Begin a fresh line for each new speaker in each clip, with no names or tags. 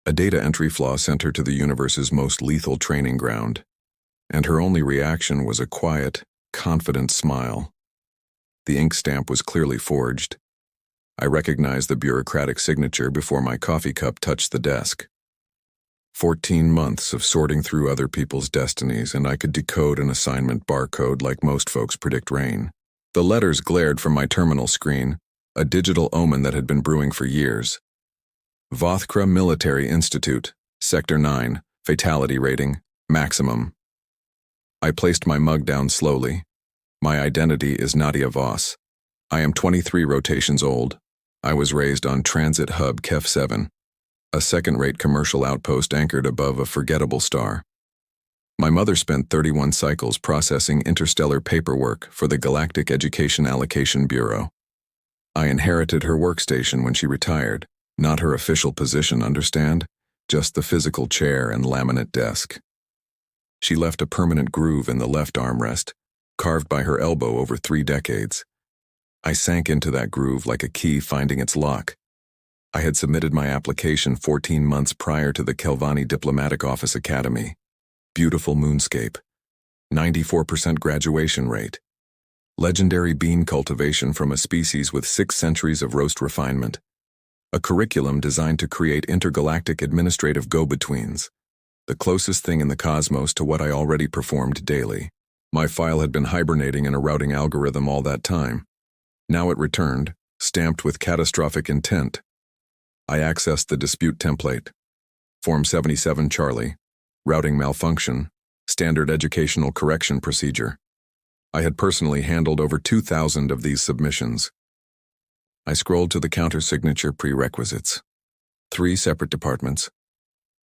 A data entry flaw sent her to the universe's most lethal training ground, and her only reaction was a quiet, confident smile. The ink stamp was clearly forged. I recognized the bureaucratic signature before my coffee cup touched the desk. 14 months of sorting through other people's destinies, and I could decode an assignment barcode like most folks predict rain. The letters glared from my terminal screen, a digital omen that had been brewing for years. Vothkra Military Institute, Sector 9, Fatality Rating, Maximum. I placed my mug down slowly. My identity is Nadia Voss. I am 23 rotations old. I was raised on Transit Hub Kef 7, a second-rate commercial outpost anchored above a forgettable star. My mother spent 31 cycles processing interstellar paperwork for the Galactic Education Allocation Bureau. I inherited her workstation when she retired, not her official position, understand? Just the physical chair and laminate desk. She left a permanent groove in the left armrest, carved by her elbow over 3 decades. I sank into that groove like a key finding its lock. I had submitted my application 14 months prior to the Kelvani Diplomatic Office Academy. Beautiful moonscape. 94% graduation rate. Legendary bean cultivation from a species with 6 centuries of roast refinement. A curriculum designed to create intergalactic administrative go-betweens. The closest thing in the cosmos to what I already performed daily. My file had been hibernating in a routing algorithm all that time. Now it returned, stamped with catastrophic intent. I accessed the dispute template. Form 77 Charlie. Routing malfunction. Standard educational correction procedure. I had personally handled over 2,000 of these submissions. I scrolled to the counter-signature prerequisites. 3 separate departments.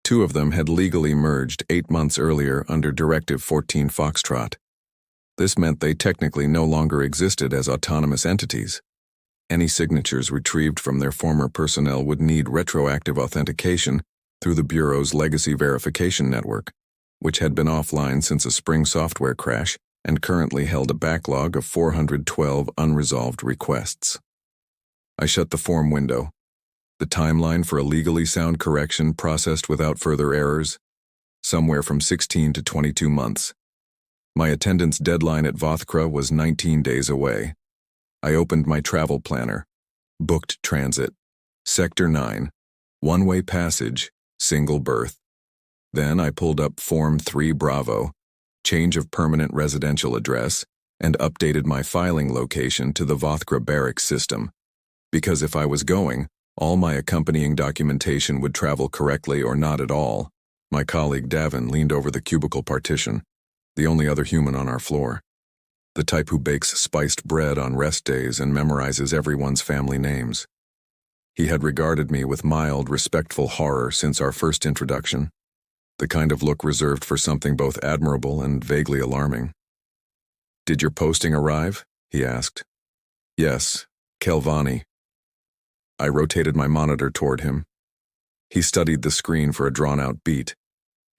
2 of them had legally merged 8 months earlier under Directive 14 Foxtrot. This meant they technically no longer existed as autonomous entities. Any signatures retrieved from their former personnel would need retroactive authentication through the Bureau's legacy verification network, which had been offline since a spring software crash and currently held a backlog of 412 unresolved requests. I shut the form window. The timeline for a legally sound correction processed without further errors? Somewhere from 16 to 22 months. My attendance deadline at Vothkra was 19 days away. I opened my travel planner. Booked transit. Sector 9. One-way passage. Single berth. Then I pulled up Form 3 Bravo, change of permanent residential address, and updated my filing location to the Vothkra barracks system. Because if I was going, all my accompanying documentation would travel correctly or not at all. My colleague Davin leaned over the cubicle partition, the only other human on our floor. The type who bakes spiced bread on rest days and memorizes everyone's family names. He had regarded me with mild, respectful horror since our first introduction, the kind of look reserved for something both admirable and vaguely alarming. "Did your posting arrive?" he asked. "Yes, Kelvani." I rotated my monitor toward him. He studied the screen for a drawn-out beat.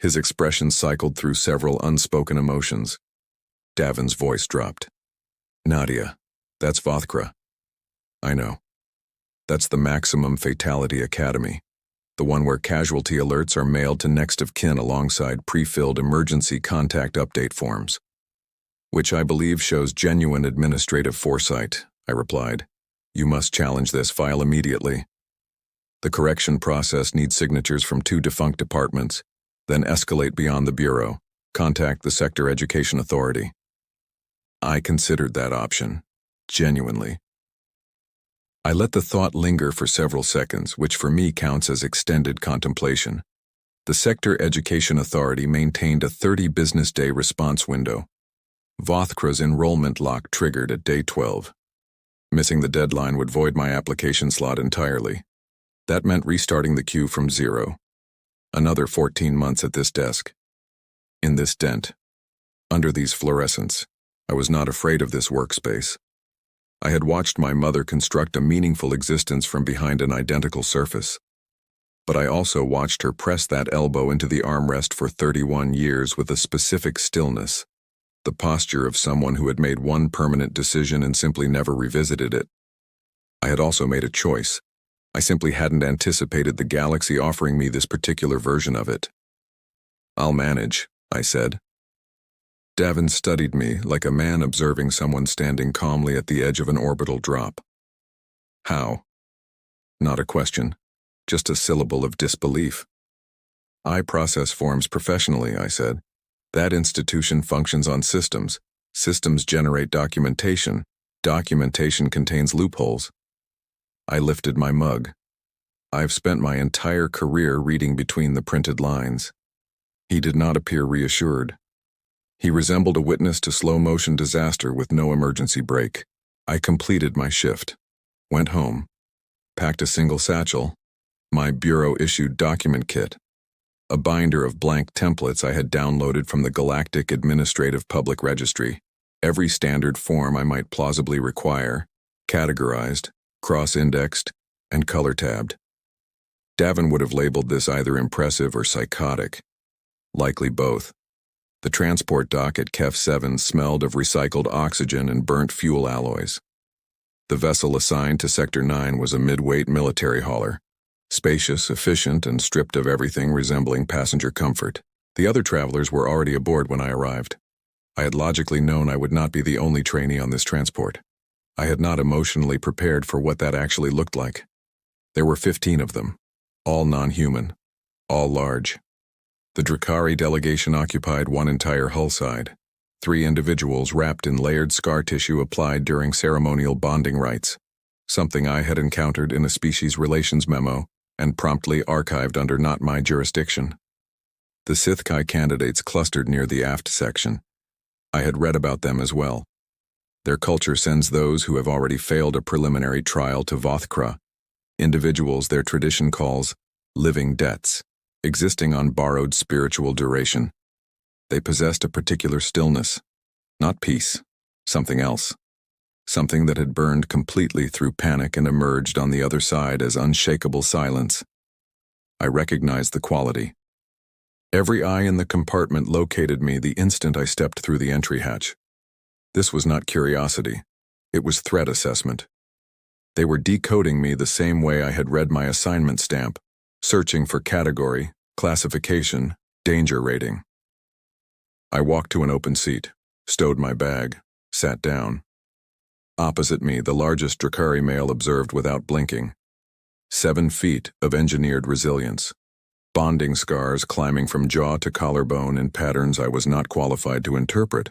His expression cycled through several unspoken emotions. Davin's voice dropped. "Nadia, that's Vothkra." "I know. That's the Maximum Fatality Academy, the one where casualty alerts are mailed to next of kin alongside pre-filled emergency contact update forms. Which I believe shows genuine administrative foresight," I replied. "You must challenge this file immediately. The correction process needs signatures from 2 defunct departments, then escalate beyond the Bureau, contact the Sector Education Authority." I considered that option, genuinely. I let the thought linger for several seconds, which for me counts as extended contemplation. The Sector Education Authority maintained a 30-business-day response window. Vothkra's enrollment lock triggered at day 12. Missing the deadline would void my application slot entirely. That meant restarting the queue from 0. Another 14 months at this desk. In this dent. Under these fluorescents. I was not afraid of this workspace. I had watched my mother construct a meaningful existence from behind an identical surface. But I also watched her press that elbow into the armrest for 31 years with a specific stillness, the posture of someone who had made one permanent decision and simply never revisited it. I had also made a choice, I simply hadn't anticipated the galaxy offering me this particular version of it. "I'll manage," I said. Davin studied me like a man observing someone standing calmly at the edge of an orbital drop. "How?" Not a question, just a syllable of disbelief. "I process forms professionally," I said. "That institution functions on systems. Systems generate documentation. Documentation contains loopholes." I lifted my mug. "I've spent my entire career reading between the printed lines." He did not appear reassured. He resembled a witness to slow-motion disaster with no emergency brake. I completed my shift, went home, packed a single satchel, my bureau-issued document kit, a binder of blank templates I had downloaded from the Galactic Administrative Public Registry, every standard form I might plausibly require, categorized, cross-indexed, and color-tabbed. Davin would have labeled this either impressive or psychotic. Likely both. The transport dock at Kef 7 smelled of recycled oxygen and burnt fuel alloys. The vessel assigned to Sector 9 was a mid-weight military hauler, spacious, efficient, and stripped of everything resembling passenger comfort. The other travelers were already aboard when I arrived. I had logically known I would not be the only trainee on this transport. I had not emotionally prepared for what that actually looked like. There were 15 of them, all non-human, all large. The Drakari delegation occupied one entire hull side, 3 individuals wrapped in layered scar tissue applied during ceremonial bonding rites, something I had encountered in a species relations memo and promptly archived under not my jurisdiction. The Sithkai candidates clustered near the aft section. I had read about them as well. Their culture sends those who have already failed a preliminary trial to Vothkra, individuals their tradition calls living debts, existing on borrowed spiritual duration. They possessed a particular stillness, not peace, something else, something that had burned completely through panic and emerged on the other side as unshakable silence. I recognized the quality. Every eye in the compartment located me the instant I stepped through the entry hatch. This was not curiosity. It was threat assessment. They were decoding me the same way I had read my assignment stamp, searching for category, classification, danger rating. I walked to an open seat, stowed my bag, sat down. Opposite me, the largest Drakari male observed without blinking. 7 feet of engineered resilience. Bonding scars climbing from jaw to collarbone in patterns I was not qualified to interpret.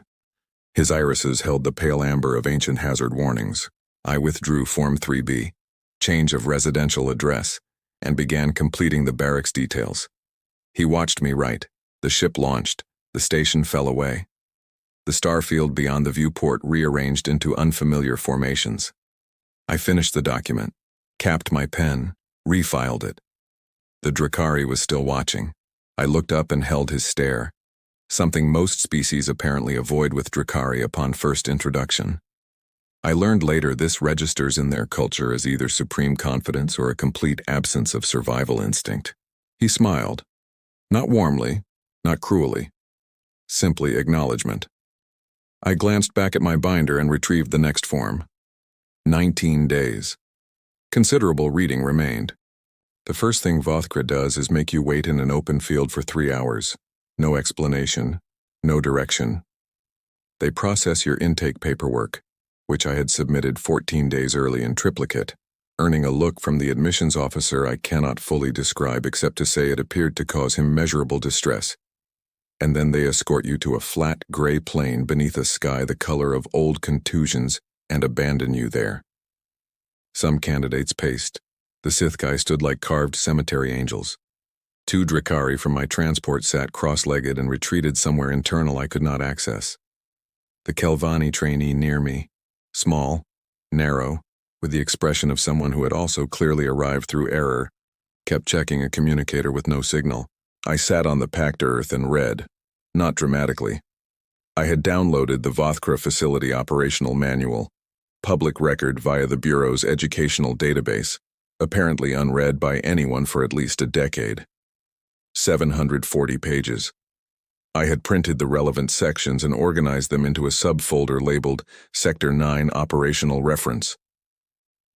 His irises held the pale amber of ancient hazard warnings. I withdrew Form 3B, change of residential address, and began completing the barracks details. He watched me write. The ship launched. The station fell away. The starfield beyond the viewport rearranged into unfamiliar formations. I finished the document, capped my pen, refiled it. The Drakari was still watching. I looked up and held his stare, something most species apparently avoid with Drakari upon first introduction. I learned later this registers in their culture as either supreme confidence or a complete absence of survival instinct. He smiled. Not warmly, not cruelly. Simply acknowledgement. I glanced back at my binder and retrieved the next form. 19 days. Considerable reading remained. The first thing Vothkra does is make you wait in an open field for 3 hours. No explanation, no direction. They process your intake paperwork, which I had submitted 14 days early in triplicate, earning a look from the admissions officer I cannot fully describe except to say it appeared to cause him measurable distress. And then they escort you to a flat gray plain beneath a sky the color of old contusions and abandon you there. Some candidates paced. The Sithkai stood like carved cemetery angels. 2 Drakari from my transport sat cross-legged and retreated somewhere internal I could not access. The Kelvani trainee near me, small, narrow, with the expression of someone who had also clearly arrived through error, kept checking a communicator with no signal. I sat on the packed earth and read, not dramatically. I had downloaded the Vothkra Facility Operational Manual, public record via the Bureau's educational database, apparently unread by anyone for at least a decade. 740 pages. I had printed the relevant sections and organized them into a subfolder labeled Sector 9 Operational Reference.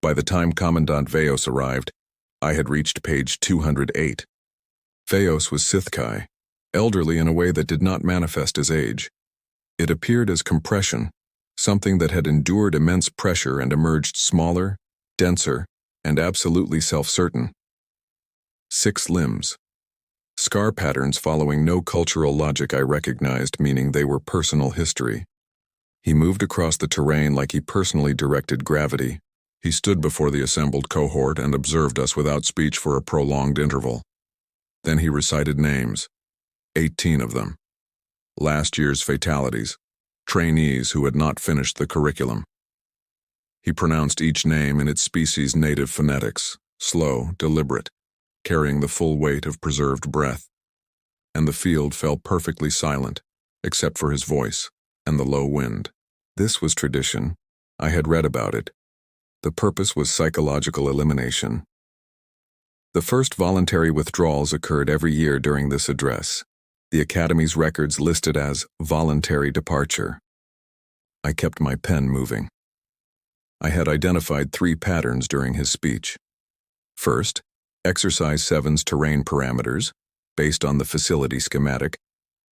By the time Commandant Veos arrived, I had reached page 208. Theos was Sithkai, elderly in a way that did not manifest as age. It appeared as compression, something that had endured immense pressure and emerged smaller, denser, and absolutely self-certain. 6 limbs. Scar patterns following no cultural logic I recognized, meaning they were personal history. He moved across the terrain like he personally directed gravity. He stood before the assembled cohort and observed us without speech for a prolonged interval. Then he recited names, 18 of them. Last year's fatalities, trainees who had not finished the curriculum. He pronounced each name in its species' native phonetics, slow, deliberate, carrying the full weight of preserved breath. And the field fell perfectly silent, except for his voice and the low wind. This was tradition. I had read about it. The purpose was psychological elimination. The first voluntary withdrawals occurred every year during this address. The Academy's records listed as voluntary departure. I kept my pen moving. I had identified 3 patterns during his speech. First, Exercise 7's terrain parameters, based on the facility schematic,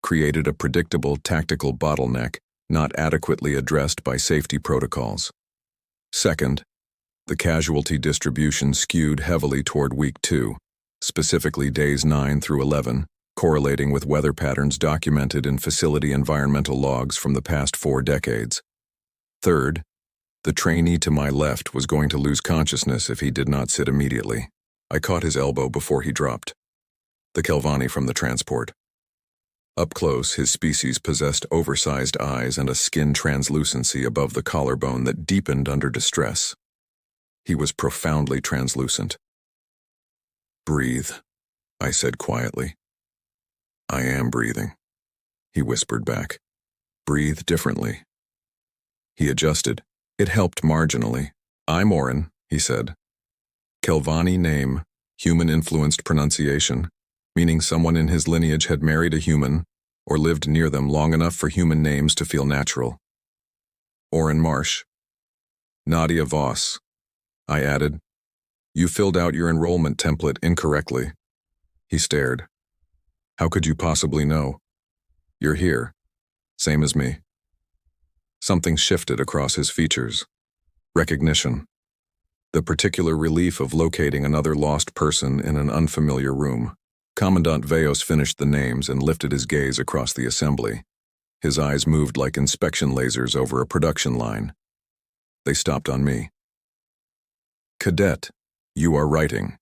created a predictable tactical bottleneck not adequately addressed by safety protocols. Second, the casualty distribution skewed heavily toward Week 2, specifically days 9 through 11, correlating with weather patterns documented in facility environmental logs from the past 4 decades. Third, the trainee to my left was going to lose consciousness if he did not sit immediately. I caught his elbow before he dropped. The Kelvani from the transport. Up close, his species possessed oversized eyes and a skin translucency above the collarbone that deepened under distress. He was profoundly translucent. "Breathe," I said quietly. "I am breathing," he whispered back. "Breathe differently." He adjusted. It helped marginally. "I'm Oren," he said. Kelvani name, human-influenced pronunciation, meaning someone in his lineage had married a human or lived near them long enough for human names to feel natural. Oren Marsh. Nadia Voss. I added. "You filled out your enrollment template incorrectly." He stared. "How could you possibly know? You're here. Same as me." Something shifted across his features. Recognition. The particular relief of locating another lost person in an unfamiliar room. Commandant Veos finished the names and lifted his gaze across the assembly. His eyes moved like inspection lasers over a production line. They stopped on me. "Cadet, you are writing."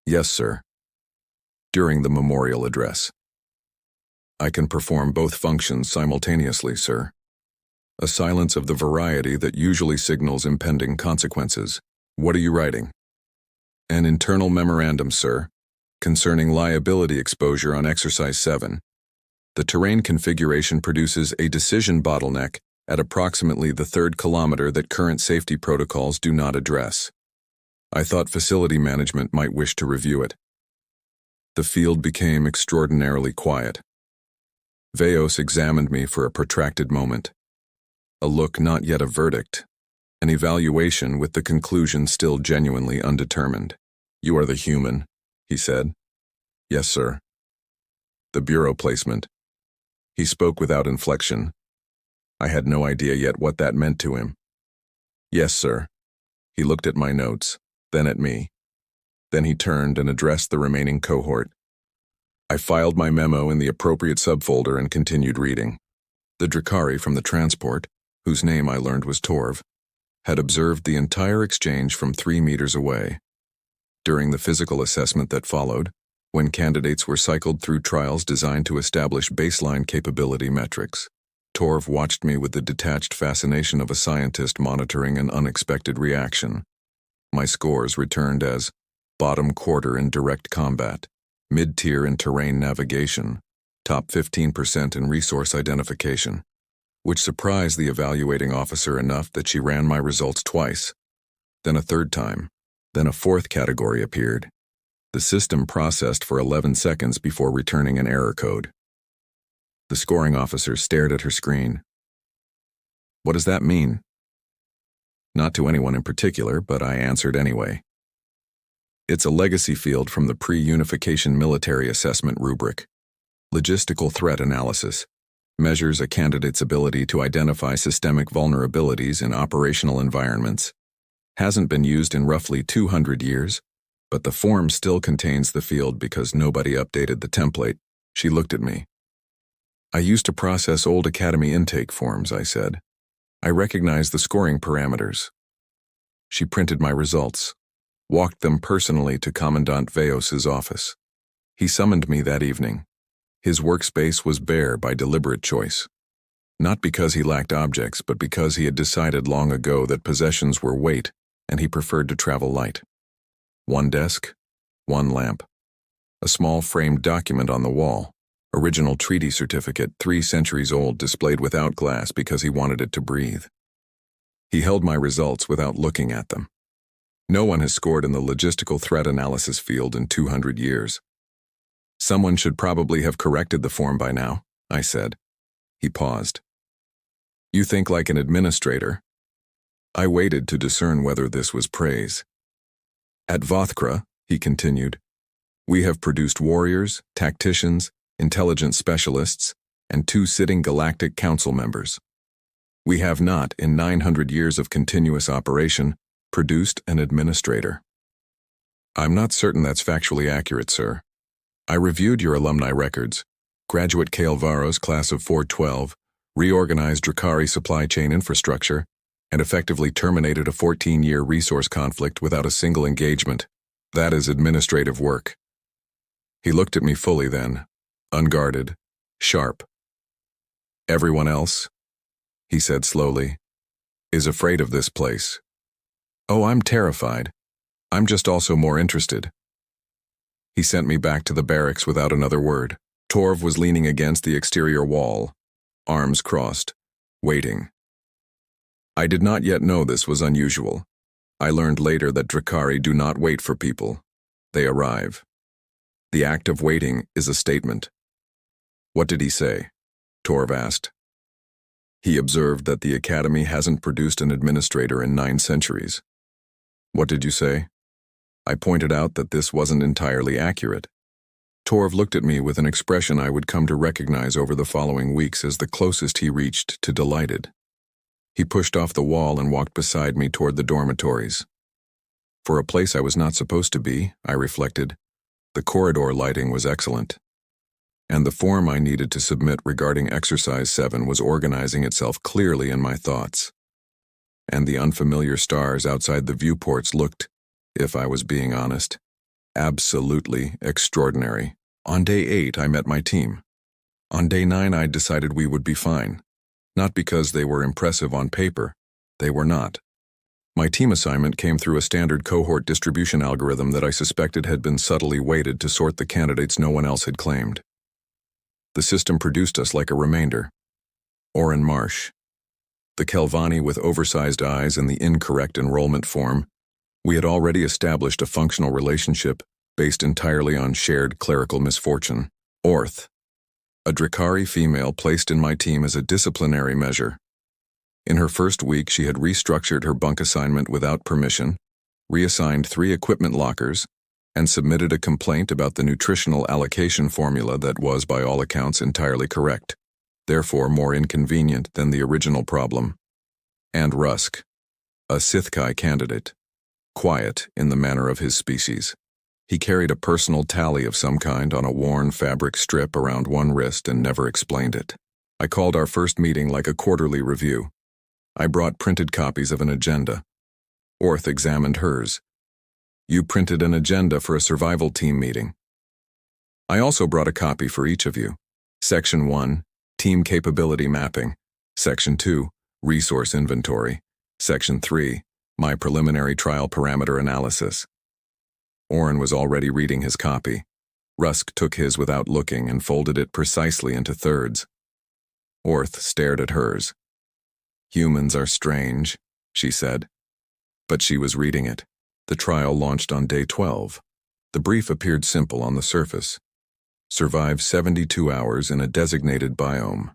"Yes, sir." During the memorial address. "I can perform both functions simultaneously, sir." A silence of the variety that usually signals impending consequences. "What are you writing?" "An internal memorandum, sir, concerning liability exposure on Exercise 7. The terrain configuration produces a decision bottleneck at approximately the 3rd kilometer that current safety protocols do not address. I thought facility management might wish to review it." The field became extraordinarily quiet. Veos examined me for a protracted moment. A look not yet a verdict, an evaluation with the conclusion still genuinely undetermined. "You are the human," he said. "Yes, sir." "The bureau placement." He spoke without inflection. I had no idea yet what that meant to him. "Yes, sir." He looked at my notes, then at me. Then he turned and addressed the remaining cohort. I filed my memo in the appropriate subfolder and continued reading. The Drakari from the transport, whose name I learned was Torv, had observed the entire exchange from 3 meters away. During the physical assessment that followed, when candidates were cycled through trials designed to establish baseline capability metrics, Torv watched me with the detached fascination of a scientist monitoring an unexpected reaction. My scores returned as bottom quarter in direct combat, mid-tier in terrain navigation, top 15% in resource identification, which surprised the evaluating officer enough that she ran my results twice, then a 3rd time, then a 4th category appeared. The system processed for 11 seconds before returning an error code. The scoring officer stared at her screen. "What does that mean?" Not to anyone in particular, but I answered anyway. It's a legacy field from the pre-unification military assessment rubric. Logistical threat analysis measures a candidate's ability to identify systemic vulnerabilities in operational environments. Hasn't been used in roughly 200 years, but the form still contains the field because nobody updated the template. She looked at me. I used to process old academy intake forms, I said. I recognize the scoring parameters. She printed my results, walked them personally to Commandant Veos's office. He summoned me that evening. His workspace was bare by deliberate choice. Not because he lacked objects, but because he had decided long ago that possessions were weight, and he preferred to travel light. One desk, one lamp. A small framed document on the wall. Original treaty certificate, 3 centuries old, displayed without glass because he wanted it to breathe. He held my results without looking at them. No one has scored in the logistical threat analysis field in 200 years. Someone should probably have corrected the form by now, I said. He paused. You think like an administrator? I waited to discern whether this was praise. At Vothkra, he continued, we have produced warriors, tacticians, intelligence specialists, and 2 sitting Galactic Council members. We have not, in 900 years of continuous operation, produced an administrator. I'm not certain that's factually accurate, sir. I reviewed your alumni records. Graduate Kaelvaros, class of 412, reorganized Drakari supply chain infrastructure, and effectively terminated a 14-year resource conflict without a single engagement. That is administrative work. He looked at me fully then, unguarded, sharp. Everyone else, he said slowly, is afraid of this place. Oh, I'm terrified. I'm just also more interested. He sent me back to the barracks without another word. Torv was leaning against the exterior wall, arms crossed, waiting. I did not yet know this was unusual. I learned later that Drakari do not wait for people. They arrive. The act of waiting is a statement. What did he say? Torv asked. He observed that the Academy hasn't produced an administrator in 9 centuries. What did you say? I pointed out that this wasn't entirely accurate. Torv looked at me with an expression I would come to recognize over the following weeks as the closest he reached to delighted. He pushed off the wall and walked beside me toward the dormitories. For a place I was not supposed to be, I reflected, the corridor lighting was excellent. And the form I needed to submit regarding Exercise 7 was organizing itself clearly in my thoughts. And the unfamiliar stars outside the viewports looked, if I was being honest, absolutely extraordinary. On day 8, I met my team. On day 9, I decided we would be fine. Not because they were impressive on paper. They were not. My team assignment came through a standard cohort distribution algorithm that I suspected had been subtly weighted to sort the candidates no one else had claimed. The system produced us like a remainder. Oren Marsh. The Kelvani with oversized eyes and the incorrect enrollment form. We had already established a functional relationship based entirely on shared clerical misfortune. Orth. A Drakari female placed in my team as a disciplinary measure. In her first week, she had restructured her bunk assignment without permission, reassigned 3 equipment lockers, and submitted a complaint about the nutritional allocation formula that was, by all accounts, entirely correct, therefore more inconvenient than the original problem. And Rusk, a Sithkai candidate, quiet in the manner of his species. He carried a personal tally of some kind on a worn fabric strip around one wrist and never explained it. I called our first meeting like a quarterly review. I brought printed copies of an agenda. Orth examined hers. You printed an agenda for a survival team meeting. I also brought a copy for each of you. Section 1, Team Capability Mapping. Section 2, Resource Inventory. Section 3, My Preliminary Trial Parameter Analysis. Oren was already reading his copy. Rusk took his without looking and folded it precisely into thirds. Orth stared at hers. Humans are strange, she said. But she was reading it. The trial launched on day 12. The brief appeared simple on the surface. Survive 72 hours in a designated biome.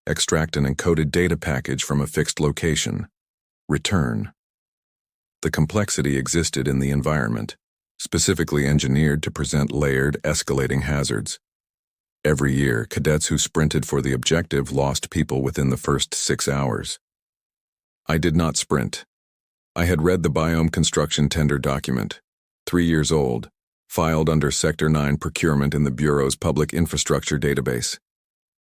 Extract an encoded data package from a fixed location. Return. The complexity existed in the environment. specifically engineered to present layered, escalating hazards. Every year, cadets who sprinted for the objective lost people within the first 6 hours. I did not sprint. I had read the biome construction tender document, 3 years old, filed under Sector 9 procurement in the Bureau's public infrastructure database.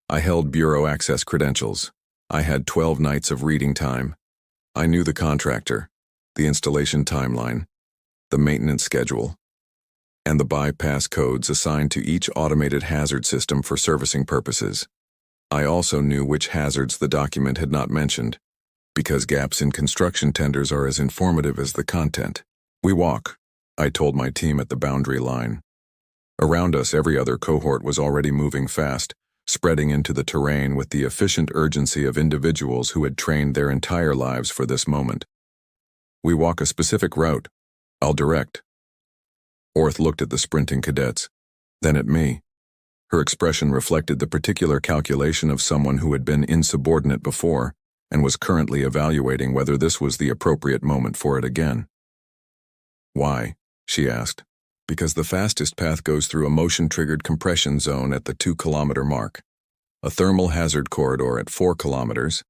I held Bureau access credentials. I had 12 nights of reading time. I knew the contractor, the installation timeline, the maintenance schedule, and the bypass codes assigned to each automated hazard system for servicing purposes. I also knew which hazards the document had not mentioned, because gaps in construction tenders are as informative as the content. We walk, I told my team at the boundary line. Around us, every other cohort was already moving fast, spreading into the terrain with the efficient urgency of individuals who had trained their entire lives for this moment. We walk a specific route. I'll direct. Orth looked at the sprinting cadets, then at me. Her expression reflected the particular calculation of someone who had been insubordinate before and was currently evaluating whether this was the appropriate moment for it again. Why? She asked. Because the fastest path goes through a motion-triggered compression zone at the 2-kilometer mark, a thermal hazard corridor at 4 kilometers,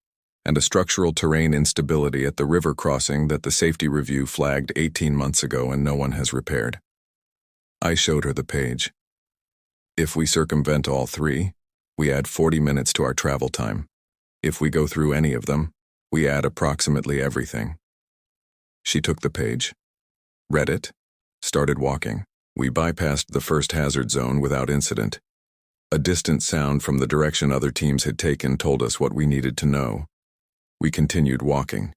and a structural terrain instability at the river crossing that the safety review flagged 18 months ago and no one has repaired. I showed her the page. If we circumvent all 3, we add 40 minutes to our travel time. If we go through any of them, we add approximately everything. She took the page, read it, started walking. We bypassed the first hazard zone without incident. A distant sound from the direction other teams had taken told us what we needed to know. We continued walking.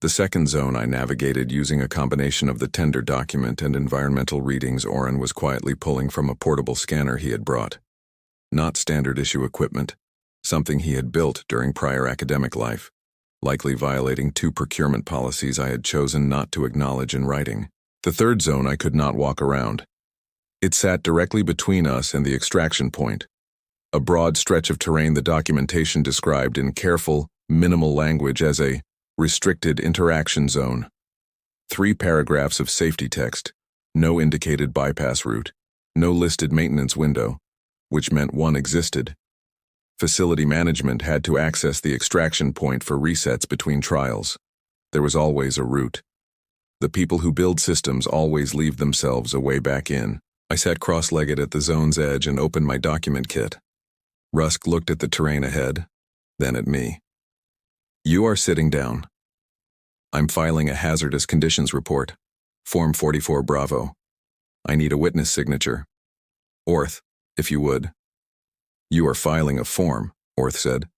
The second zone I navigated using a combination of the tender document and environmental readings Oren was quietly pulling from a portable scanner he had brought. Not standard issue equipment, something he had built during prior academic life, likely violating 2 procurement policies I had chosen not to acknowledge in writing. The third zone I could not walk around. It sat directly between us and the extraction point, a broad stretch of terrain the documentation described in careful, minimal language as a restricted interaction zone. 3 paragraphs of safety text, no indicated bypass route, no listed maintenance window, which meant one existed. Facility management had to access the extraction point for resets between trials. There was always a route. The people who build systems always leave themselves a way back in. I sat cross-legged at the zone's edge and opened my document kit. Rusk looked at the terrain ahead, then at me. You are sitting down. I'm filing a hazardous conditions report, Form 44 Bravo. I need a witness signature. Orth, if you would. You are filing a form, Orth said,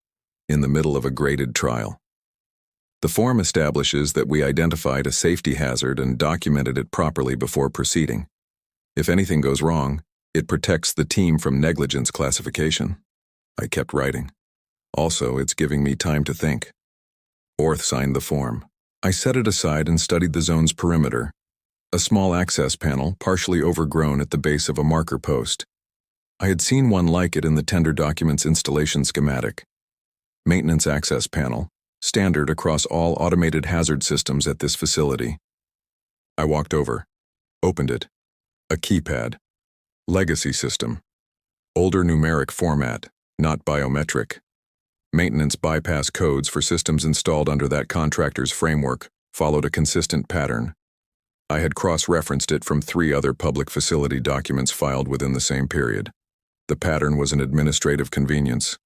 in the middle of a graded trial. The form establishes that we identified a safety hazard and documented it properly before proceeding. If anything goes wrong, it protects the team from negligence classification. I kept writing. Also, it's giving me time to think. Orth signed the form. I set it aside and studied the zone's perimeter, a small access panel partially overgrown at the base of a marker post. I had seen one like it in the tender document's installation schematic. Maintenance access panel, standard across all automated hazard systems at this facility. I walked over, opened it. A keypad. Legacy system. Older numeric format, not biometric. Maintenance bypass codes for systems installed under that contractor's framework followed a consistent pattern. I had cross-referenced it from 3 other public facility documents filed within the same period. The pattern was an administrative convenience.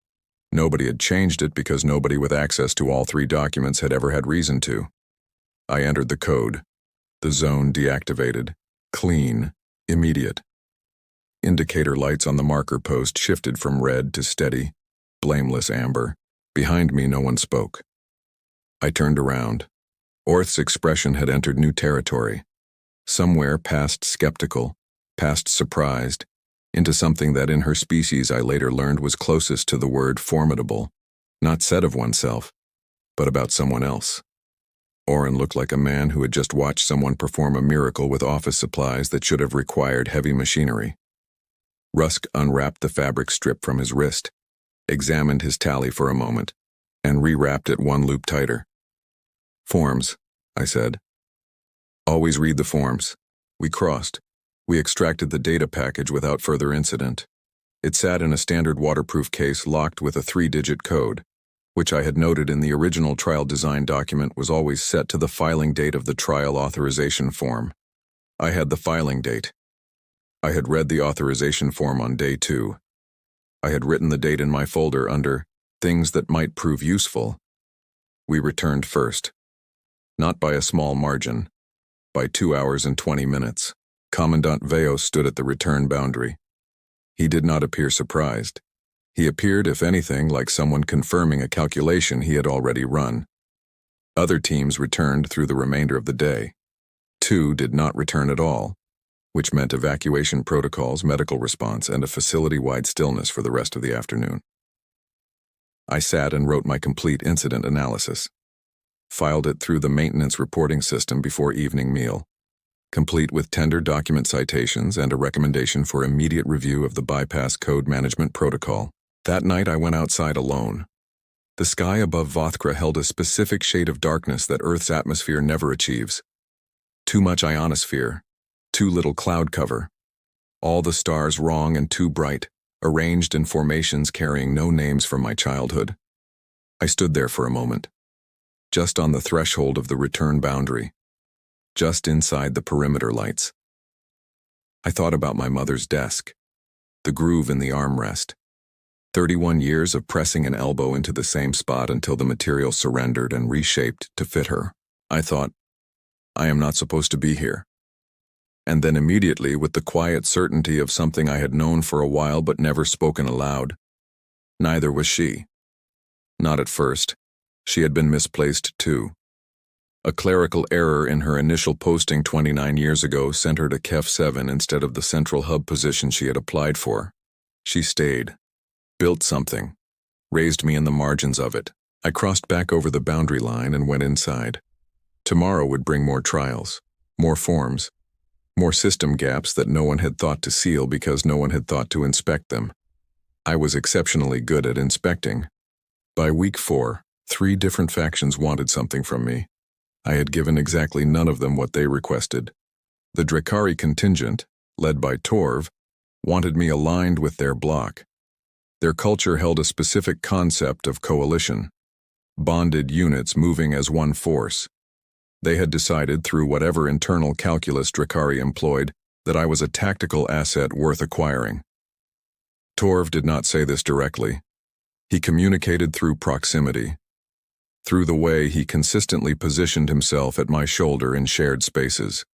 Nobody had changed it because nobody with access to all 3 documents had ever had reason to. I entered the code. The zone deactivated. Clean. Immediate. Indicator lights on the marker post shifted from red to steady, blameless amber. Behind me, no one spoke. I turned around. Orth's expression had entered new territory. Somewhere past skeptical, past surprised, into something that in her species I later learned was closest to the word formidable, not said of oneself, but about someone else. Oren looked like a man who had just watched someone perform a miracle with office supplies that should have required heavy machinery. Rusk unwrapped the fabric strip from his wrist, examined his tally for a moment, and rewrapped it 1 loop tighter. Forms, I said. Always read the forms. We crossed. We extracted the data package without further incident. It sat in a standard waterproof case locked with a 3-digit code, which I had noted in the original trial design document was always set to the filing date of the trial authorization form. I had the filing date. I had read the authorization form on day 2. I had written the date in my folder under things that might prove useful. We returned first. Not by a small margin. By 2 hours and 20 minutes. Commandant Veo stood at the return boundary. He did not appear surprised. He appeared, if anything, like someone confirming a calculation he had already run. Other teams returned through the remainder of the day. 2 did not return at all, which meant evacuation protocols, medical response, and a facility-wide stillness for the rest of the afternoon. I sat and wrote my complete incident analysis. Filed it through the maintenance reporting system before evening meal, complete with tender document citations and a recommendation for immediate review of the bypass code management protocol. That night I went outside alone. The sky above Vothkra held a specific shade of darkness that Earth's atmosphere never achieves. Too much ionosphere, too little cloud cover. All the stars wrong and too bright, arranged in formations carrying no names from my childhood. I stood there for a moment, just on the threshold of the return boundary, just inside the perimeter lights. I thought about my mother's desk, the groove in the armrest. 31 years of pressing an elbow into the same spot until the material surrendered and reshaped to fit her. I thought, I am not supposed to be here. And then immediately, with the quiet certainty of something I had known for a while but never spoken aloud, neither was she. Not at first. She had been misplaced too. A clerical error in her initial posting 29 years ago sent her to KEF 7 instead of the central hub position she had applied for. She stayed, built something, raised me in the margins of it. I crossed back over the boundary line and went inside. Tomorrow would bring more trials, more forms, more system gaps that no one had thought to seal because no one had thought to inspect them. I was exceptionally good at inspecting. By week 4, 3 different factions wanted something from me. I had given exactly none of them what they requested. The Drakari contingent, led by Torv, wanted me aligned with their bloc. Their culture held a specific concept of coalition, bonded units moving as one force. They had decided, through whatever internal calculus Drakari employed, that I was a tactical asset worth acquiring. Torv did not say this directly. He communicated through proximity, through the way he consistently positioned himself at my shoulder in shared spaces,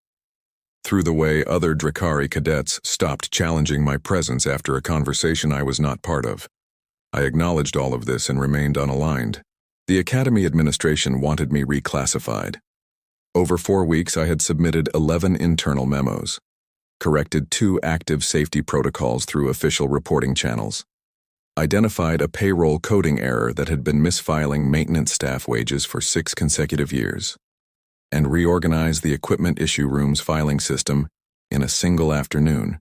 through the way other Drakari cadets stopped challenging my presence after a conversation I was not part of. I acknowledged all of this and remained unaligned. The Academy administration wanted me reclassified. Over 4 weeks I had submitted 11 internal memos, corrected 2 active safety protocols through official reporting channels, identified a payroll coding error that had been misfiling maintenance staff wages for 6 consecutive years, and reorganized the equipment issue room's filing system in a single afternoon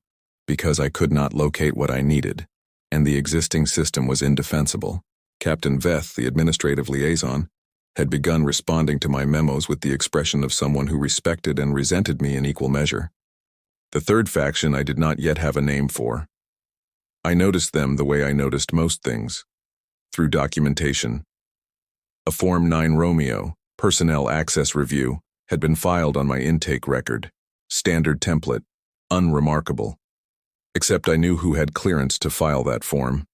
because I could not locate what I needed, and the existing system was indefensible. Captain Veth, the administrative liaison, had begun responding to my memos with the expression of someone who respected and resented me in equal measure. The third faction I did not yet have a name for. I noticed them the way I noticed most things, through documentation. A Form 9 Romeo, Personnel Access Review, had been filed on my intake record. Standard template, unremarkable. Except I knew who had clearance to file that form,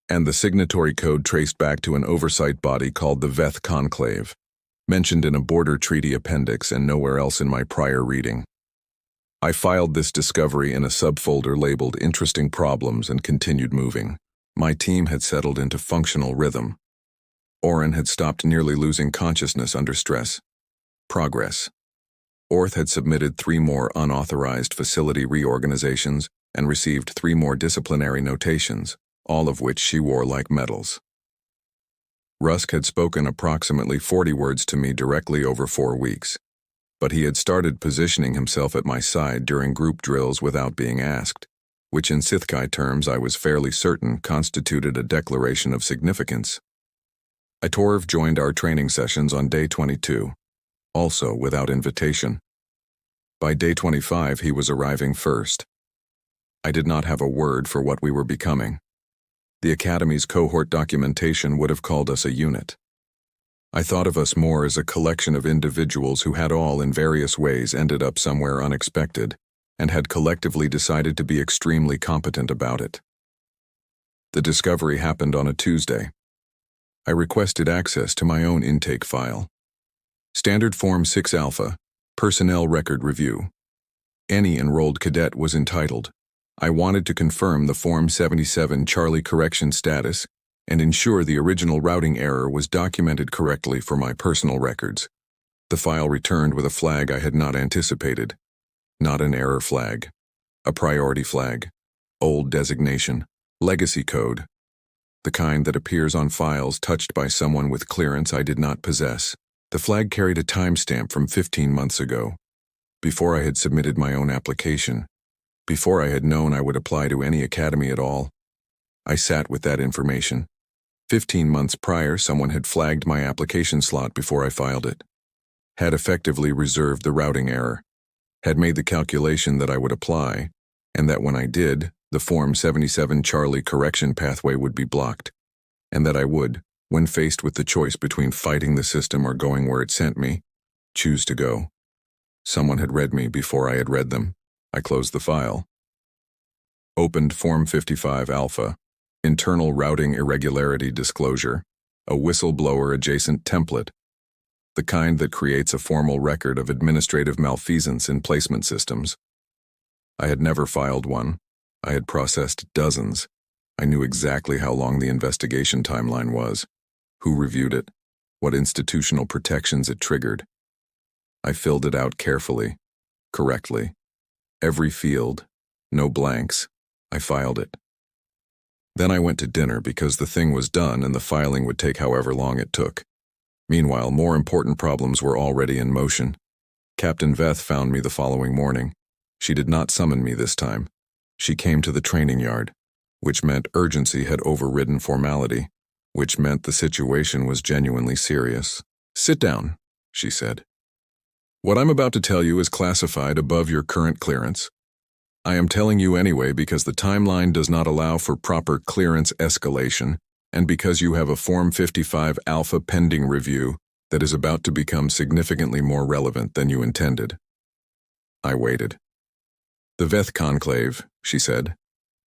and the signatory code traced back to an oversight body called the Veth Conclave, mentioned in a border treaty appendix and nowhere else in my prior reading. I filed this discovery in a subfolder labeled Interesting Problems and continued moving. My team had settled into functional rhythm. Orin had stopped nearly losing consciousness under stress. Progress. Orth had submitted 3 more unauthorized facility reorganizations and received 3 more disciplinary notations, all of which she wore like medals. Rusk had spoken approximately 40 words to me directly over 4 weeks, but he had started positioning himself at my side during group drills without being asked, which in Sithkai terms I was fairly certain constituted a declaration of significance. Torv joined our training sessions on day 22, also without invitation. By day 25 he was arriving first. I did not have a word for what we were becoming. The Academy's cohort documentation would have called us a unit. I thought of us more as a collection of individuals who had all in various ways ended up somewhere unexpected and had collectively decided to be extremely competent about it. The discovery happened on a Tuesday. I requested access to my own intake file. Standard Form 6 Alpha, Personnel Record Review. Any enrolled cadet was entitled. I wanted to confirm the Form 77 Charlie correction status and ensure the original routing error was documented correctly for my personal records. The file returned with a flag I had not anticipated. Not an error flag. A priority flag. Old designation. Legacy code. The kind that appears on files touched by someone with clearance I did not possess. The flag carried a timestamp from 15 months ago, before I had submitted my own application, before I had known I would apply to any academy at all. I sat with that information. 15 months prior, someone had flagged my application slot before I filed it, had effectively reserved the routing error, had made the calculation that I would apply, and that when I did, the Form 77 Charlie correction pathway would be blocked, and that I would, when faced with the choice between fighting the system or going where it sent me, choose to go. Someone had read me before I had read them. I closed the file. Opened Form 55 Alpha, Internal Routing Irregularity Disclosure, a whistleblower-adjacent template, the kind that creates a formal record of administrative malfeasance in placement systems. I had never filed one. I had processed dozens. I knew exactly how long the investigation timeline was, who reviewed it, what institutional protections it triggered. I filled it out carefully, correctly. Every field, no blanks. I filed it. Then I went to dinner because the thing was done and the filing would take however long it took. Meanwhile, more important problems were already in motion. Captain Veth found me the following morning. She did not summon me this time. She came to the training yard, which meant urgency had overridden formality, which meant the situation was genuinely serious. "Sit down," she said. "What I'm about to tell you is classified above your current clearance. I am telling you anyway because the timeline does not allow for proper clearance escalation and because you have a Form 55 Alpha pending review that is about to become significantly more relevant than you intended." I waited. "The Veth Conclave," she said,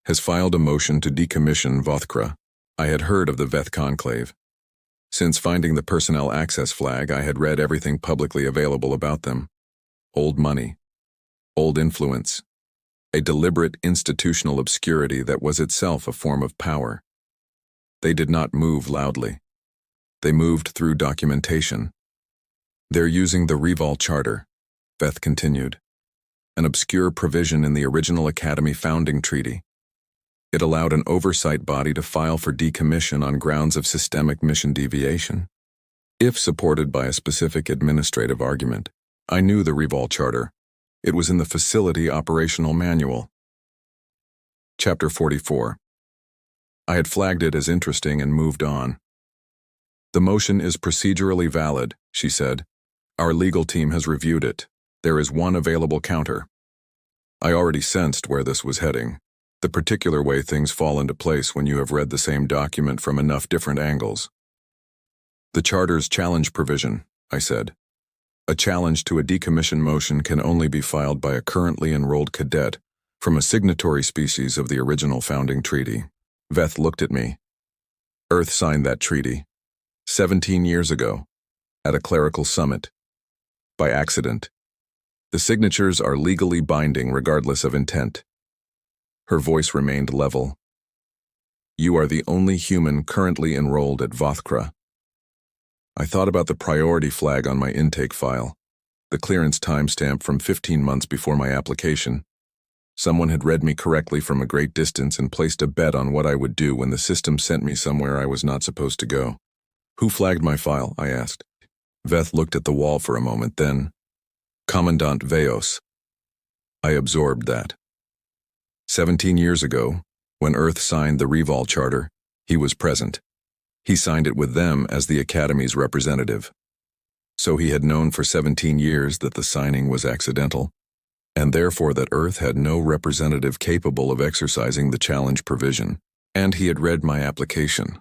"has filed a motion to decommission Vothkra." I had heard of the Veth Conclave. Since finding the personnel access flag, I had read everything publicly available about them. Old money. Old influence. A deliberate institutional obscurity that was itself a form of power. They did not move loudly. They moved through documentation. "They're using the Reval Charter," Veth continued, "an obscure provision in the original Academy founding treaty. It allowed an oversight body to file for decommission on grounds of systemic mission deviation, if supported by a specific administrative argument. I knew the Reval Charter. It was in the Facility Operational Manual. Chapter 44. I had flagged it as interesting and moved on. "The motion is procedurally valid," she said. "Our legal team has reviewed it. There is one available counter." I already sensed where this was heading, the particular way things fall into place when you have read the same document from enough different angles. "The Charter's challenge provision," I said. "A challenge to a decommission motion can only be filed by a currently enrolled cadet from a signatory species of the original founding treaty." Veth looked at me. "Earth signed that treaty 17 years ago, at a clerical summit. By accident. The signatures are legally binding regardless of intent." Her voice remained level. "You are the only human currently enrolled at Vothkra." I thought about the priority flag on my intake file, the clearance timestamp from 15 months before my application. Someone had read me correctly from a great distance and placed a bet on what I would do when the system sent me somewhere I was not supposed to go. "Who flagged my file?" I asked. Veth looked at the wall for a moment, then, "Commandant Veos." I absorbed that. 17 years ago, when Earth signed the Reval Charter, he was present. He signed it with them as the Academy's representative. So he had known for 17 years that the signing was accidental, and therefore that Earth had no representative capable of exercising the challenge provision. And he had read my application,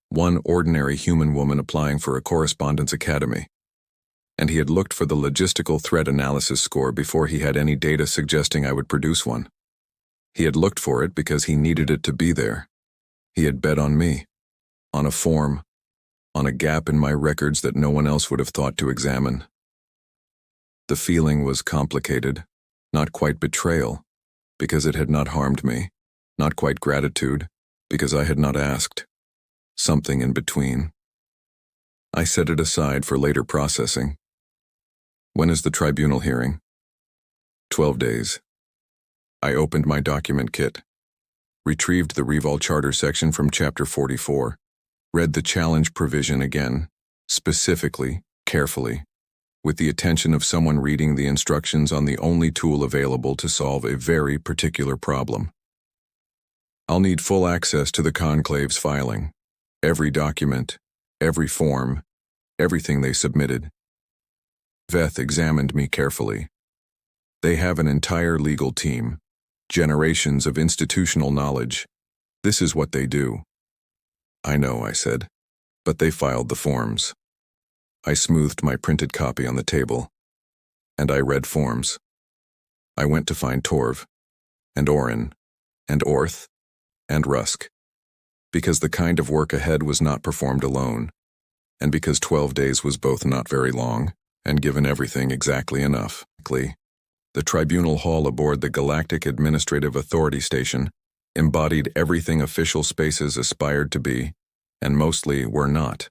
one ordinary human woman applying for a correspondence academy. And he had looked for the logistical threat analysis score before he had any data suggesting I would produce one. He had looked for it because he needed it to be there. He had bet on me, on a form, on a gap in my records that no one else would have thought to examine. The feeling was complicated, not quite betrayal, because it had not harmed me, not quite gratitude, because I had not asked. Something in between. I set it aside for later processing. When is the tribunal hearing? 12 days. I opened my document kit, retrieved the Revol Charter section from Chapter 44, read the challenge provision again, specifically, carefully, with the attention of someone reading the instructions on the only tool available to solve a very particular problem. I'll need full access to the Conclave's filing, every document, every form, everything they submitted. Veth examined me carefully. They have an entire legal team, generations of institutional knowledge. This is what they do. I know, I said, but they filed the forms. I smoothed my printed copy on the table, and I read forms. I went to find Torv, and Orin, and Orth, and Rusk, because the kind of work ahead was not performed alone, and because 12 days was both not very long, and given everything exactly enough. The tribunal hall aboard the Galactic Administrative Authority Station embodied everything official spaces aspired to be, and mostly were not.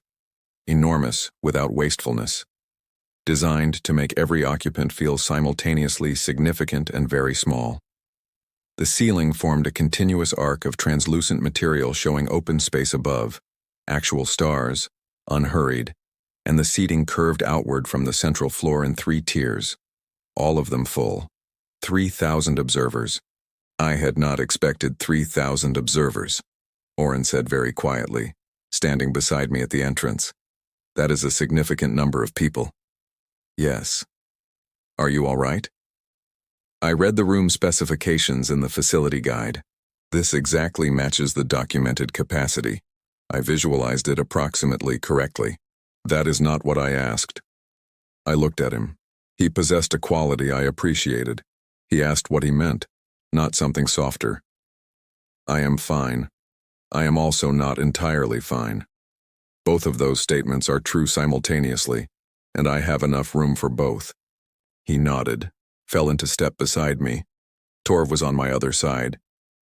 Enormous without wastefulness. Designed to make every occupant feel simultaneously significant and very small. The ceiling formed a continuous arc of translucent material showing open space above, actual stars, unhurried, and the seating curved outward from the central floor in 3 tiers, all of them full. 3,000 observers. I had not expected 3,000 observers, Orin said very quietly, standing beside me at the entrance. That is a significant number of people. Yes. Are you all right? I read the room specifications in the facility guide. This exactly matches the documented capacity. I visualized it approximately correctly. That is not what I asked. I looked at him. He possessed a quality I appreciated. He asked what he meant, not something softer. I am fine. I am also not entirely fine. Both of those statements are true simultaneously, and I have enough room for both. He nodded, fell into step beside me. Torv was on my other side.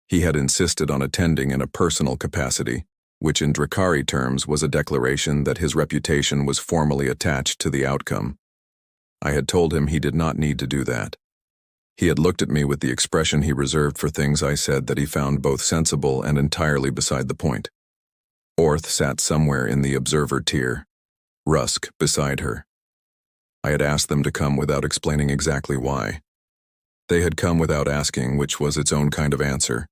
He had insisted on attending in a personal capacity, which in Drakari terms was a declaration that his reputation was formally attached to the outcome. I had told him he did not need to do that. He had looked at me with the expression he reserved for things I said that he found both sensible and entirely beside the point. Orth sat somewhere in the observer tier, Rusk beside her. I had asked them to come without explaining exactly why. They had come without asking, which was its own kind of answer.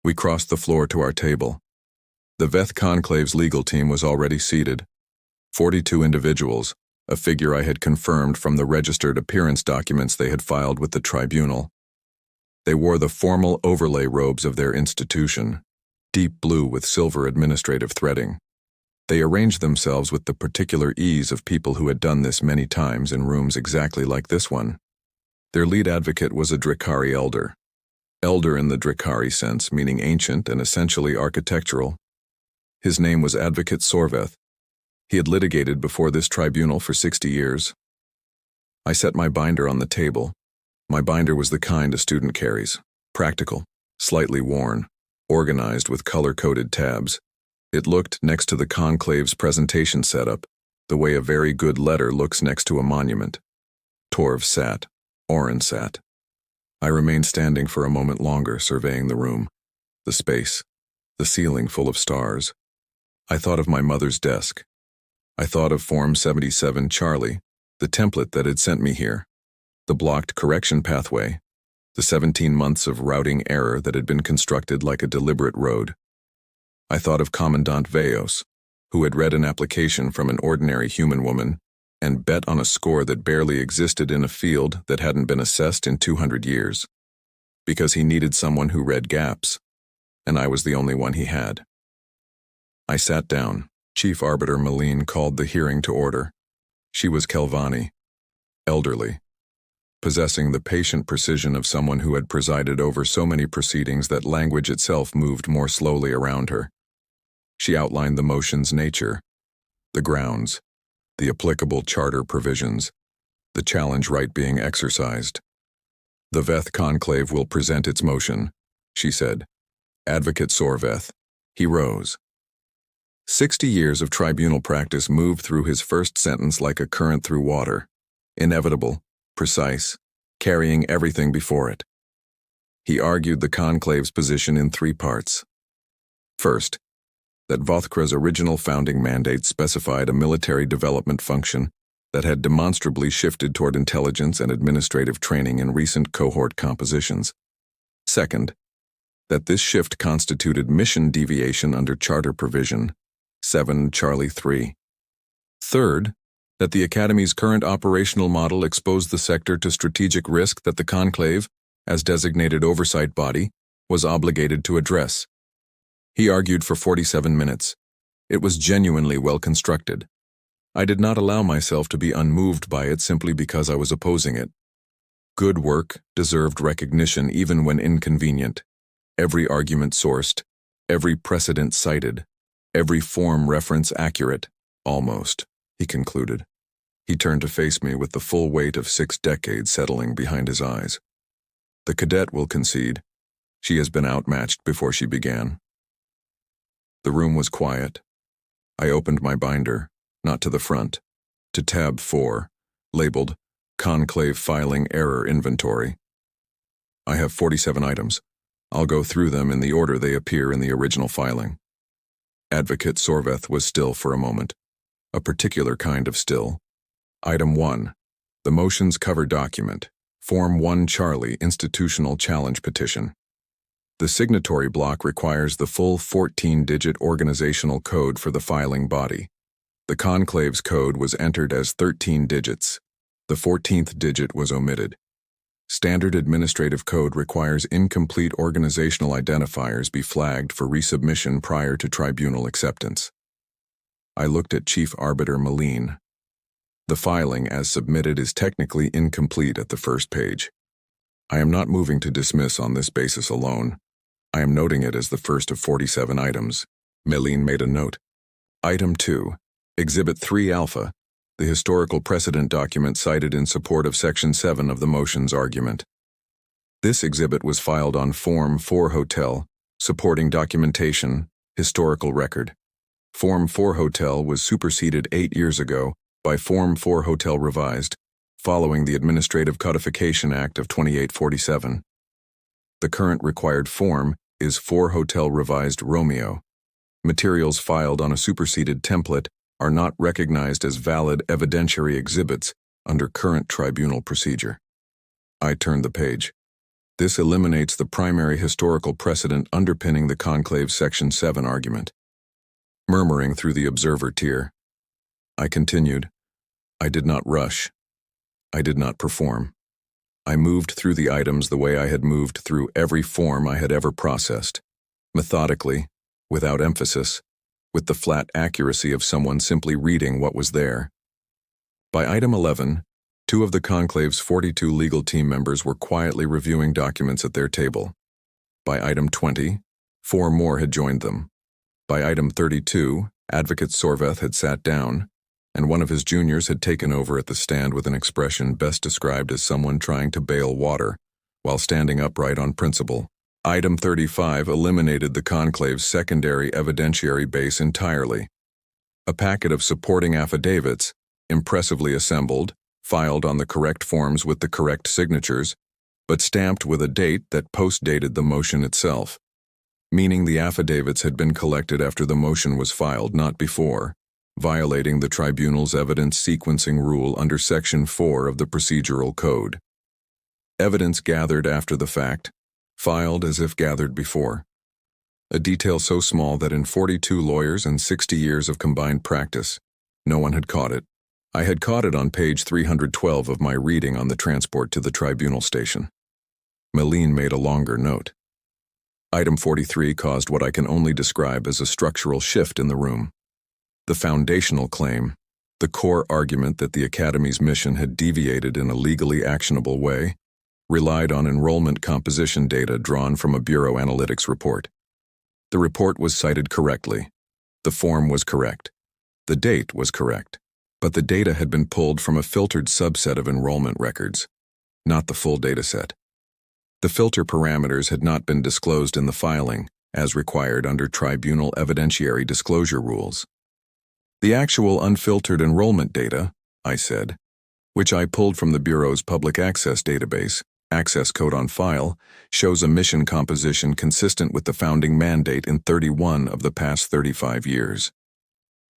We crossed the floor to our table. The Veth Conclave's legal team was already seated. 42 individuals, a figure I had confirmed from the registered appearance documents they had filed with the tribunal. They wore the formal overlay robes of their institution, deep blue with silver administrative threading. They arranged themselves with the particular ease of people who had done this many times in rooms exactly like this one. Their lead advocate was a Drakari elder. Elder in the Drakari sense, meaning ancient and essentially architectural. His name was Advocate Sorveth. He had litigated before this tribunal for 60 years. I set my binder on the table. My binder was the kind a student carries, practical, slightly worn, organized with color-coded tabs. It looked next to the Conclave's presentation setup, the way a very good letter looks next to a monument. Torv sat. Orin sat. I remained standing for a moment longer, surveying the room, the space, the ceiling full of stars. I thought of my mother's desk. I thought of Form 77 Charlie, the template that had sent me here, the blocked correction pathway, the 17 months of routing error that had been constructed like a deliberate road. I thought of Commandant Veos, who had read an application from an ordinary human woman and bet on a score that barely existed in a field that hadn't been assessed in 200 years. Because he needed someone who read gaps, and I was the only one he had. I sat down. Chief Arbiter Meline called the hearing to order. She was Kelvani, elderly, possessing the patient precision of someone who had presided over so many proceedings that language itself moved more slowly around her. She outlined the motion's nature, the grounds, the applicable charter provisions, the challenge right being exercised. The Veth Conclave will present its motion, she said. Advocate Sorveth. He rose. 60 years of tribunal practice moved through his first sentence like a current through water, inevitable, precise, carrying everything before it. He argued the conclave's position in 3 parts. First, that Vothkra's original founding mandate specified a military development function that had demonstrably shifted toward intelligence and administrative training in recent cohort compositions. Second, that this shift constituted mission deviation under Charter Provision 7 Charlie 3. Third, that the Academy's current operational model exposed the sector to strategic risk that the Conclave, as designated oversight body, was obligated to address. He argued for 47 minutes. It was genuinely well constructed. I did not allow myself to be unmoved by it simply because I was opposing it. Good work deserved recognition even when inconvenient. Every argument sourced, every precedent cited, every form reference accurate, almost, he concluded. He turned to face me with the full weight of 6 decades settling behind his eyes. The cadet will concede. She has been outmatched before she began. The room was quiet. I opened my binder, not to the front, to tab 4, labeled Conclave Filing Error Inventory. I have 47 items. I'll go through them in the order they appear in the original filing. Advocate Sorveth was still for a moment. A particular kind of still. Item 1. The motion's cover document. Form 1 Charlie Institutional Challenge Petition. The signatory block requires the full 14-digit organizational code for the filing body. The Conclave's code was entered as 13 digits. The 14th digit was omitted. Standard administrative code requires incomplete organizational identifiers be flagged for resubmission prior to tribunal acceptance. I looked at Chief Arbiter Meline. The filing as submitted is technically incomplete at the first page. I am not moving to dismiss on this basis alone. I am noting it as the first of 47 items. Meline made a note. Item 2, Exhibit 3 Alpha, the historical precedent document cited in support of Section 7 of the motion's argument. This exhibit was filed on Form 4 Hotel, supporting documentation, historical record. Form 4 Hotel was superseded 8 years ago by Form 4 Hotel Revised, following the Administrative Codification Act of 2847. The current required form is 4 Hotel Revised Romeo. Materials filed on a superseded template are not recognized as valid evidentiary exhibits under current tribunal procedure. I turned the page. This eliminates the primary historical precedent underpinning the Conclave's Section 7 argument. Murmuring through the observer tier, I continued. I did not rush. I did not perform. I moved through the items the way I had moved through every form I had ever processed, methodically, without emphasis, with the flat accuracy of someone simply reading what was there. By item 11, 2 of the Conclave's 42 legal team members were quietly reviewing documents at their table. By item 20, 4 more had joined them. By item 32, Advocate Sorveth had sat down, and one of his juniors had taken over at the stand with an expression best described as someone trying to bail water, while standing upright on principle. Item 35 eliminated the Conclave's secondary evidentiary base entirely. A packet of supporting affidavits, impressively assembled, filed on the correct forms with the correct signatures, but stamped with a date that post-dated the motion itself, meaning the affidavits had been collected after the motion was filed, not before, violating the tribunal's evidence sequencing rule under Section 4 of the Procedural Code. Evidence gathered after the fact, filed as if gathered before. A detail so small that in 42 lawyers and 60 years of combined practice, no one had caught it. I had caught it on page 312 of my reading on the transport to the tribunal station. Meline made a longer note. Item 43 caused what I can only describe as a structural shift in the room. The foundational claim, the core argument that the Academy's mission had deviated in a legally actionable way, relied on enrollment composition data drawn from a Bureau Analytics report. The report was cited correctly. The form was correct. The date was correct. But the data had been pulled from a filtered subset of enrollment records, not the full dataset. The filter parameters had not been disclosed in the filing, as required under tribunal evidentiary disclosure rules. The actual unfiltered enrollment data, I said, which I pulled from the Bureau's public access database, access code on file, shows a mission composition consistent with the founding mandate in 31 of the past 35 years.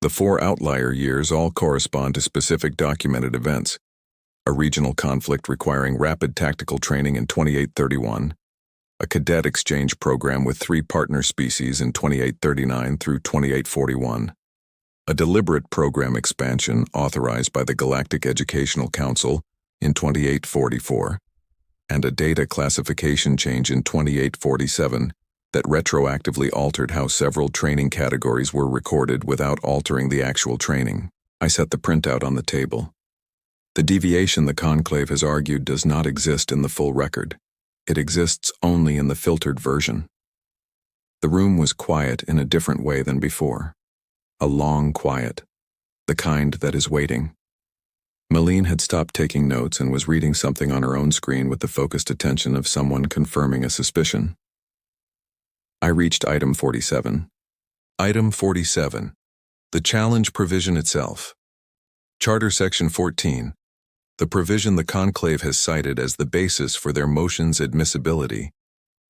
The 4 outlier years all correspond to specific documented events: a regional conflict requiring rapid tactical training in 2831, a cadet exchange program with 3 partner species in 2839 through 2841, a deliberate program expansion authorized by the Galactic Educational Council in 2844, and a data classification change in 2847 that retroactively altered how several training categories were recorded without altering the actual training. I set the printout on the table. The deviation the conclave has argued does not exist in the full record. It exists only in the filtered version. The room was quiet in a different way than before. A long quiet, the kind that is waiting. Meline had stopped taking notes and was reading something on her own screen with the focused attention of someone confirming a suspicion. I reached item 47. Item 47. The challenge provision itself. Charter Section 14. The provision the conclave has cited as the basis for their motion's admissibility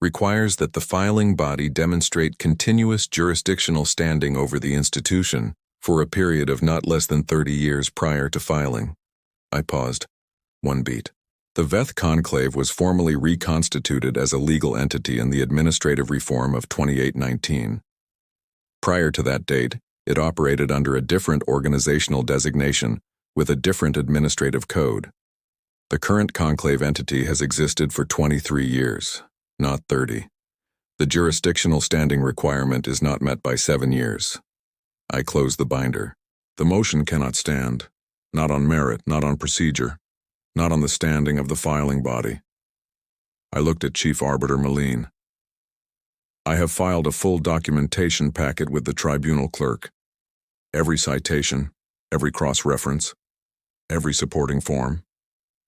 requires that the filing body demonstrate continuous jurisdictional standing over the institution for a period of not less than 30 years prior to filing. I paused. One beat. The Veth Conclave was formally reconstituted as a legal entity in the Administrative Reform of 2819. Prior to that date, it operated under a different organizational designation with a different administrative code. The current conclave entity has existed for 23 years, not 30. The jurisdictional standing requirement is not met by 7 years. I closed the binder. The motion cannot stand, not on merit, not on procedure, not on the standing of the filing body. I looked at Chief Arbiter Meline. I have filed a full documentation packet with the tribunal clerk. Every citation, every cross-reference, every supporting form.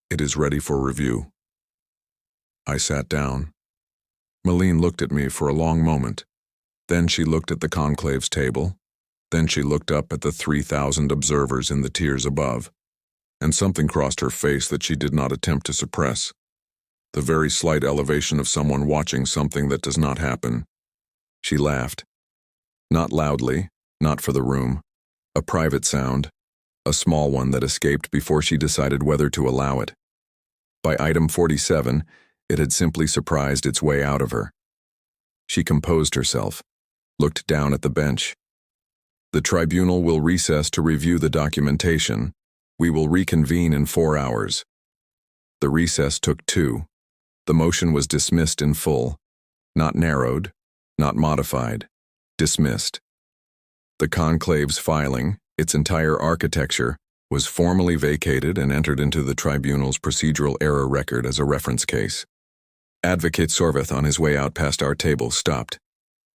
It is ready for review. I sat down. Meline looked at me for a long moment. Then she looked at the conclave's table. Then she looked up at the 3,000 observers in the tiers above. And something crossed her face that she did not attempt to suppress. The very slight elevation of someone watching something that does not happen. She laughed. Not loudly, not for the room. A private sound, a small one that escaped before she decided whether to allow it. By item 47, it had simply surprised its way out of her. She composed herself, looked down at the bench. The tribunal will recess to review the documentation. We will reconvene in 4 hours. The recess took 2. The motion was dismissed in full. Not narrowed, not modified. Dismissed. The conclave's filing, its entire architecture, was formally vacated and entered into the tribunal's procedural error record as a reference case. Advocate Sorveth, on his way out past our table, stopped.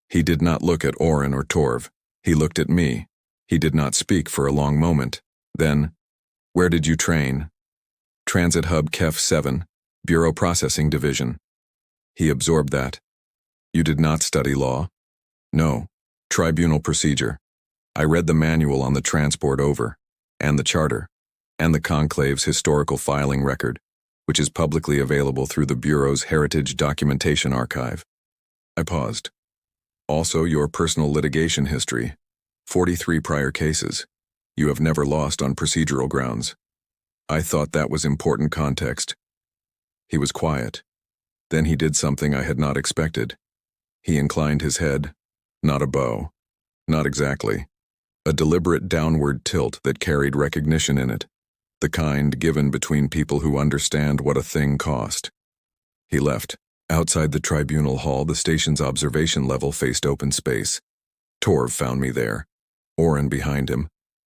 He did not look at Oren or Torv. He looked at me. He did not speak for a long moment. Then, "Where did you train?" "Transit Hub Kef 7, Bureau Processing Division." He absorbed that. "You did not study law?" "No. Tribunal procedure. I read the manual on the transport over, and the charter, and the conclave's historical filing record, which is publicly available through the Bureau's Heritage Documentation Archive." I paused. "Also your personal litigation history. 43 prior cases. You have never lost on procedural grounds." I thought that was important context. He was quiet. Then he did something I had not expected. He inclined his head. Not a bow. Not exactly. a deliberate downward tilt that carried recognition in it, the kind given between people who understand what a thing cost. He left. Outside the tribunal hall, the station's observation level faced open space. Torv found me there, Oren behind him,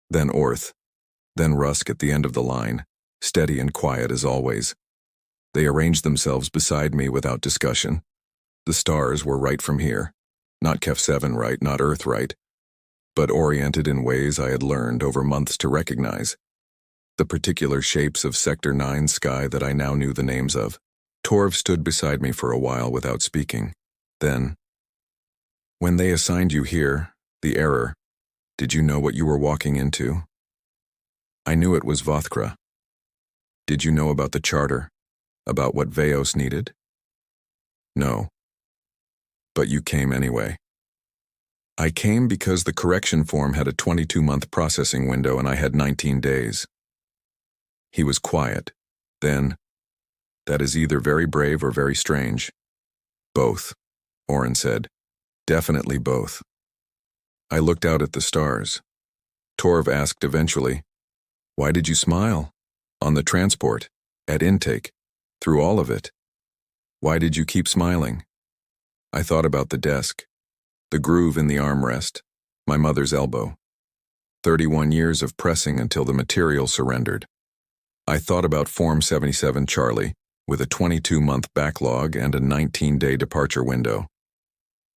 then Orth, then Rusk at the end of the line, steady and quiet as always. They arranged themselves beside me without discussion. The stars were right from here, not Kef 7 right, not Earth right, but oriented in ways I had learned over months to recognize. The particular shapes of Sector 9 sky that I now knew the names of. Torv stood beside me for a while without speaking. Then, "When they assigned you here, the error, did you know what you were walking into?" "I knew it was Vothkra." "Did you know about the charter? About what Veos needed?" "No. But you came anyway." "I came because the correction form had a 22-month processing window and I had 19 days. He was quiet. Then, "That is either very brave or very strange." "Both," Oren said. "Definitely both." I looked out at the stars. Torv asked eventually, "Why did you smile? On the transport, at intake, through all of it. Why did you keep smiling?" I thought about the desk, the groove in the armrest, my mother's elbow. 31 years of pressing until the material surrendered. I thought about Form 77 Charlie, with a 22-month backlog and a 19-day departure window.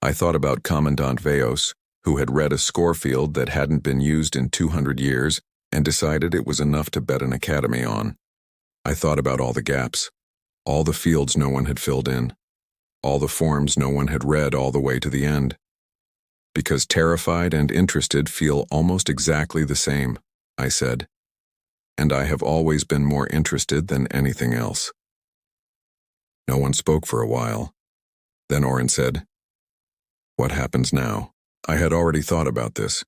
I thought about Commandant Veos, who had read a score field that hadn't been used in 200 years and decided it was enough to bet an academy on. I thought about all the gaps, all the fields no one had filled in, all the forms no one had read all the way to the end. Because terrified and interested feel almost exactly the same, I said. And I have always been more interested than anything else. No one spoke for a while. Then Oren said, "What happens now?" I had already thought about this.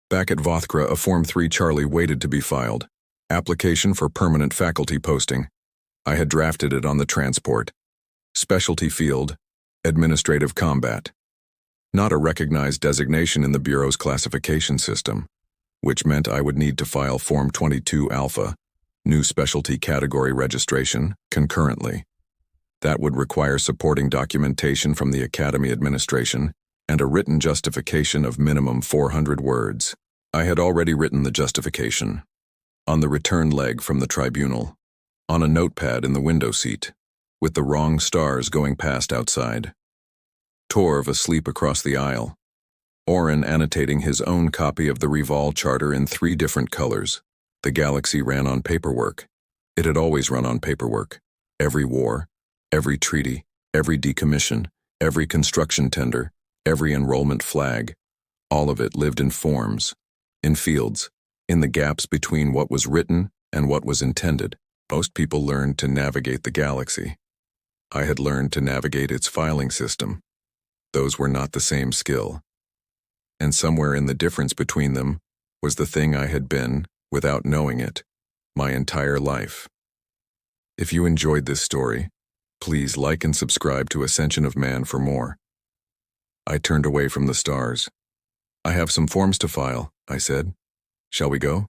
Back at Vothkra, a Form 3 Charlie waited to be filed. Application for permanent faculty posting. I had drafted it on the transport. Specialty field, administrative combat. Not a recognized designation in the Bureau's classification system, which meant I would need to file Form 22 Alpha, new specialty category registration, concurrently. That would require supporting documentation from the Academy administration and a written justification of minimum 400 words. I had already written the justification. On the return leg from the tribunal, on a notepad in the window seat, with the wrong stars going past outside. Torv asleep across the aisle. Oren annotating his own copy of the Revol Charter in 3 different colors. The galaxy ran on paperwork. It had always run on paperwork. Every war, every treaty, every decommission, every construction tender, every enrollment flag, all of it lived in forms, in fields, in the gaps between what was written and what was intended. Most people learned to navigate the galaxy. I had learned to navigate its filing system. Those were not the same skill. And somewhere in the difference between them was the thing I had been, without knowing it, my entire life. If you enjoyed this story, please like and subscribe to Ascension of Man for more. I turned away from the stars. "I have some forms to file," I said. "Shall we go?"